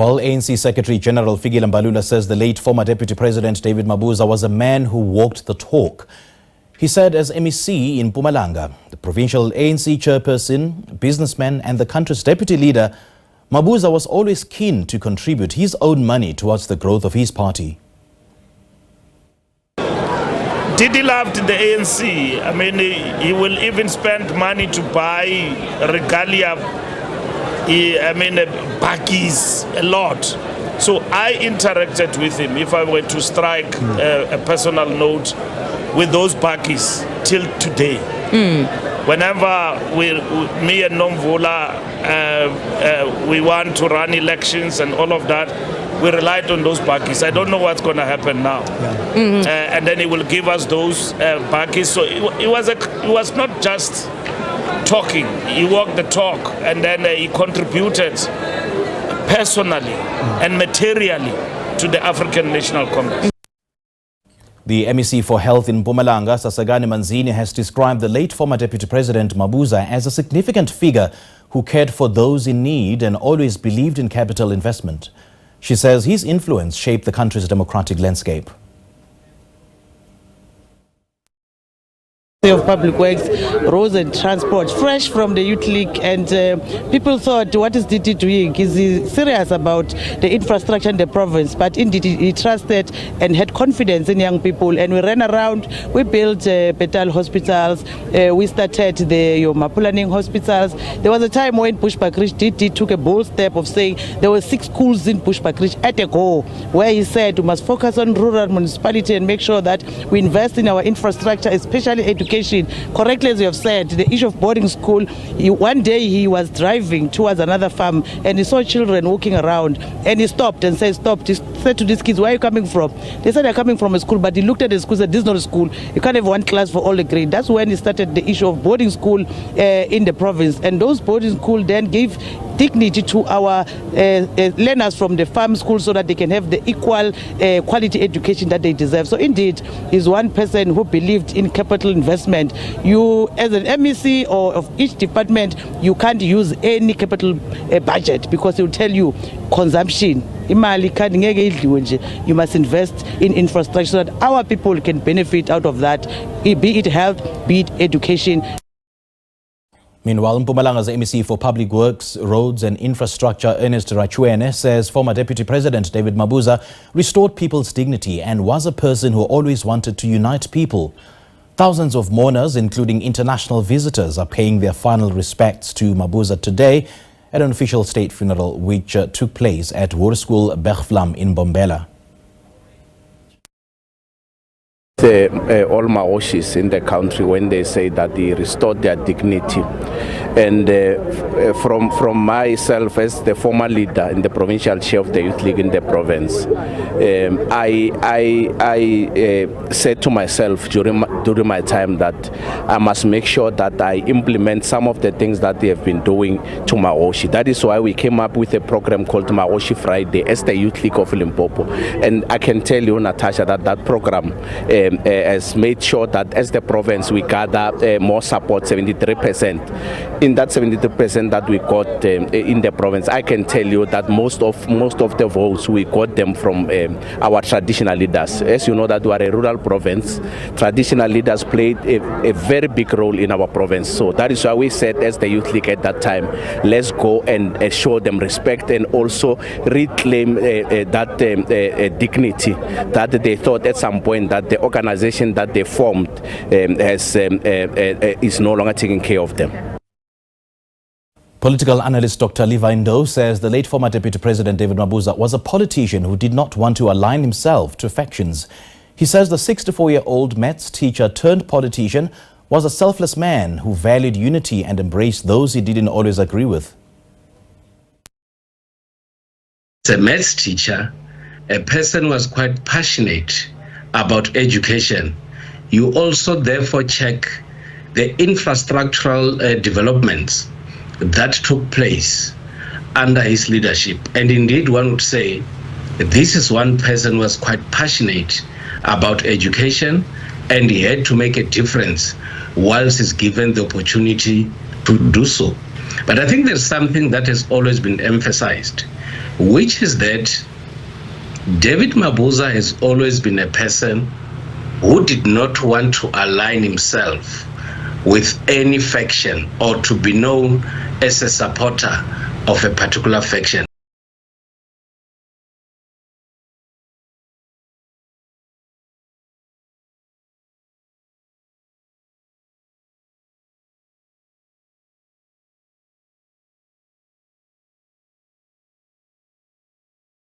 While ANC Secretary General Fikile Mbalula says the late former Deputy President David Mabuza was a man who walked the talk. He said as MEC in Mpumalanga, the provincial ANC chairperson, businessman and the country's deputy leader, Mabuza was always keen to contribute his own money towards the growth of his party. Didi loved the ANC. I mean, he will even spend money to buy regalia, bakkies, a lot. So I interacted with him, if I were to strike a personal note, with those bakkies till today. Whenever me and Nomvula, we want to run elections and all of that, we relied on those bakkies. I don't know what's going to happen now. And then he will give us those bakkies. So it was not just talking. He walked the talk, and then he contributed personally and materially to the African National Congress. The MEC for Health in Mpumalanga, Sasagani Manzini, has described the late former Deputy President Mabuza as a significant figure who cared for those in need and always believed in capital investment. She says his influence shaped the country's democratic landscape. Of Public Works, Roads and Transport, fresh from the Youth League, and people thought, what is DT doing? Is he serious about the infrastructure in the province? But indeed, he trusted and had confidence in young people, and we ran around, we built Petal hospitals, we started the Mapulaning hospitals. There was a time when Bushbuckridge DT took a bold step of saying there were 6 schools in Bushbuckridge at a go, where he said we must focus on rural municipality and make sure that we invest in our infrastructure, especially education. Correctly, as you have said, the issue of boarding school, one day he was driving towards another farm and he saw children walking around, and he stopped and said, stop. He said to these kids, where are you coming from? They said they're coming from a school, but he looked at the school and said, this is not a school. You can't have one class for all the grade. That's when he started the issue of boarding school in the province, and those boarding school then gave dignity to our learners from the farm school so that they can have the equal quality education that they deserve. So indeed, he's one person who believed in capital investment. You, as an MEC or of each department, you can't use any capital budget because he will tell you consumption. You must invest in infrastructure so that our people can benefit out of that, be it health, be it education. Meanwhile, Mpumalanga's MEC for Public Works, Roads and Infrastructure, Ernest Rachuene, says former Deputy President David Mabuza restored people's dignity and was a person who always wanted to unite people. Thousands of mourners, including international visitors, are paying their final respects to Mabuza today at an official state funeral which took place at Hoërskool Bergvlam in Bombela. All Maoshis in the country, when they say that he restored their dignity, and from myself as the former leader and the provincial chair of the Youth League in the province, I said to myself during my time that I must make sure that I implement some of the things that they have been doing to Maoshi. That is why we came up with a program called Maoshi Friday as the Youth League of Limpopo, and I can tell you, Natasha, that program has made sure that as the province we gather more support, 73%. In that 73% that we got in the province, I can tell you that most of the votes we got them from our traditional leaders. As you know that we are a rural province, traditional leaders played a very big role in our province. So that is why we said as the Youth League at that time, let's go and show them respect and also reclaim that dignity that they thought at some point that the organization that they formed is no longer taking care of them. Political analyst Dr. Levy Ndou says the late former Deputy President David Mabuza was a politician who did not want to align himself to factions. He says the 64-year-old maths teacher turned politician was a selfless man who valued unity and embraced those he didn't always agree with. As a maths teacher, a person was quite passionate about education. You also therefore check the infrastructural developments that took place under his leadership. And indeed, one would say this is one person who was quite passionate about education, and he had to make a difference whilst he's given the opportunity to do so. But I think there's something that has always been emphasized. which is that David Mabuza has always been a person who did not want to align himself with any faction or to be known as a supporter of a particular faction.